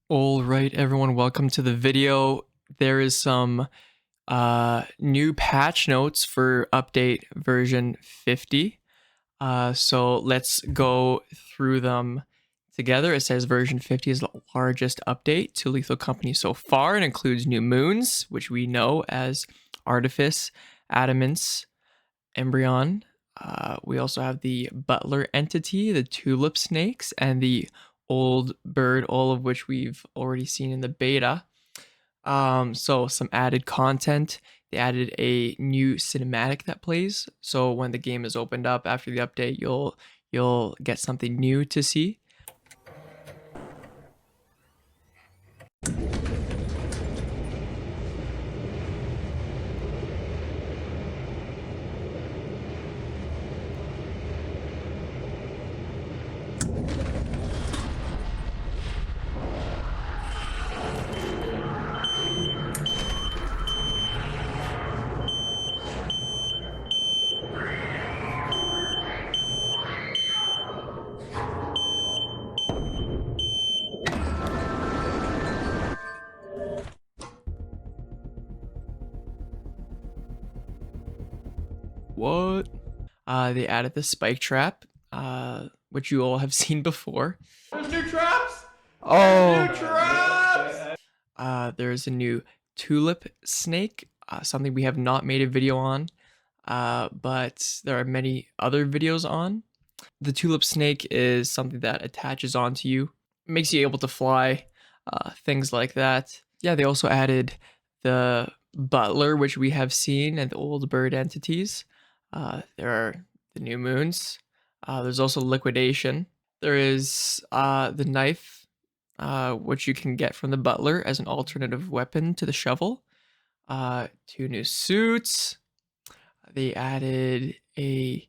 All right, everyone, welcome to the video. There is some new patch notes for update version 50. So let's go through them together. It says version 50 is the largest update to Lethal Company so far. It includes new moons, which we know as Artifice, Adamance, Embryon. We also have the Butler entity, the Tulip Snakes, and the Old Bird, all of which we've already seen in the beta. So some added content. They added a new cinematic that plays. So when the game is opened up after the update, you'll get something new to see. What? They added the spike trap, which you all have seen before. There's new traps! Oh! New traps! There's a new tulip snake, something we have not made a video on, but there are many other videos on. The tulip snake is something that attaches onto you, makes you able to fly, things like that. Yeah, they also added the butler, which we have seen, and the old bird entities. There are the new moons. There's also liquidation. There is the knife, which you can get from the butler as an alternative weapon to the shovel. Two new suits. They added a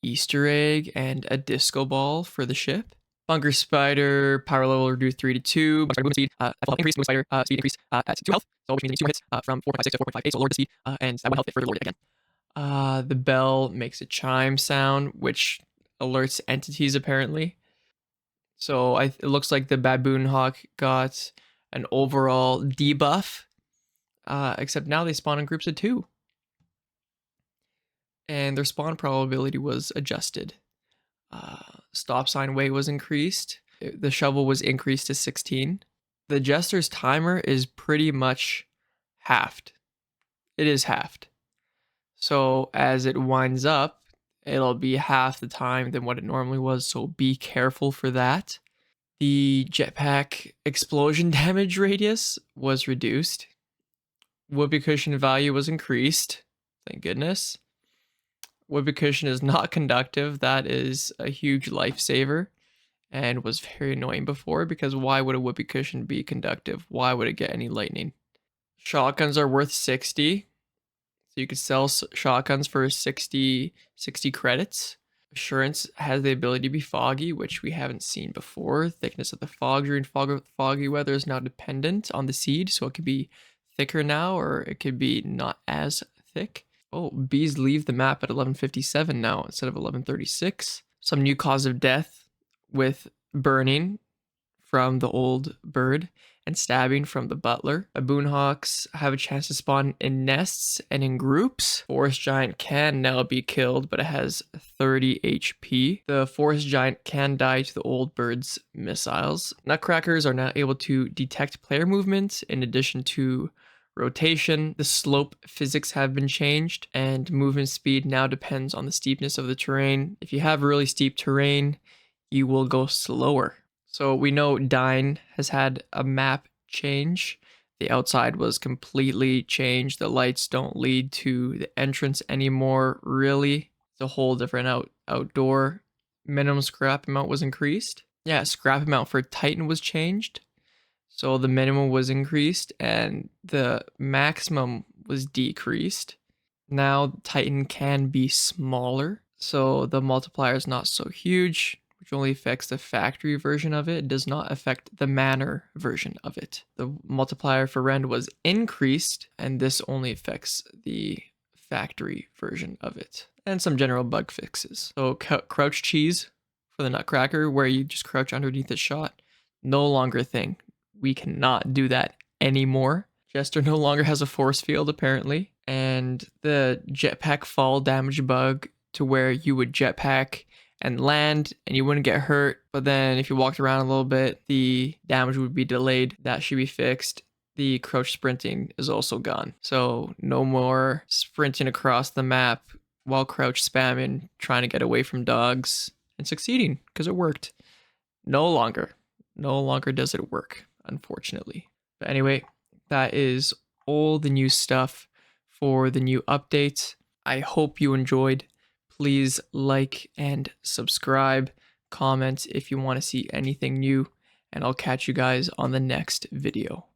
Easter egg and a disco ball for the ship. Bunker Spider, power level reduced 3 to 2. Bunker Spider movement speed, increased. Movement Spider speed increased at 2 health, so which means you need 2 hits from 4.56 to 4.58, so lowered the speed, and that 1 health hit further lowered it again. The bell makes a chime sound, which alerts entities apparently. So it looks like the Baboon Hawk got an overall debuff, except now they spawn in groups of 2. And their spawn probability was adjusted. Stop sign weight was increased. The shovel was increased to 16. The Jester's timer is pretty much halved. It is halved. So as it winds up, it'll be half the time than what it normally was, so be careful for that. The jetpack explosion damage radius was reduced. Whoopee cushion value was increased. Thank goodness. Whoopee cushion is not conductive. That is a huge lifesaver and was very annoying before, because why would a whoopee cushion be conductive? Why would it get any lightning? Shotguns are worth 60. So you could sell shotguns for 60 credits. Assurance has the ability to be foggy, which we haven't seen before. Thickness of the fog during foggy weather is now dependent on the seed, so it could be thicker now, or it could be not as thick. Oh, bees leave the map at 11:57 now instead of 11:36. Some new cause of death with burning from the old bird and stabbing from the butler. Baboon hawks have a chance to spawn in nests and in groups. Forest giant can now be killed, but it has 30 HP. The forest giant can die to the old bird's missiles. Nutcrackers are now able to detect player movement in addition to rotation. The slope physics have been changed, and movement speed now depends on the steepness of the terrain. If you have really steep terrain, you will go slower. So we know Dine has had a map change. The outside was completely changed. The lights don't lead to the entrance anymore, really. It's a whole different outdoor. Minimum scrap amount was increased. Yeah, scrap amount for Titan was changed. So the minimum was increased and the maximum was decreased. Now Titan can be smaller, so the multiplier is not so huge, which only affects the factory version of it. It does not affect the manor version of it. The multiplier for rend was increased, and this only affects the factory version of it. And some general bug fixes. So crouch cheese for the Nutcracker, where you just crouch underneath the shot, no longer a thing. we cannot do that anymore. Jester no longer has a force field apparently, and the jetpack fall damage bug to where you would jetpack and land and you wouldn't get hurt, but then if you walked around a little bit, the damage would be delayed. That should be fixed. The crouch sprinting is also gone. So no more sprinting across the map while crouch spamming, trying to get away from dogs and succeeding because it worked. No longer does it work, unfortunately. But anyway, that is all the new stuff for the new updates. I hope you enjoyed. Please like and subscribe, comment if you want to see anything new, and I'll catch you guys on the next video.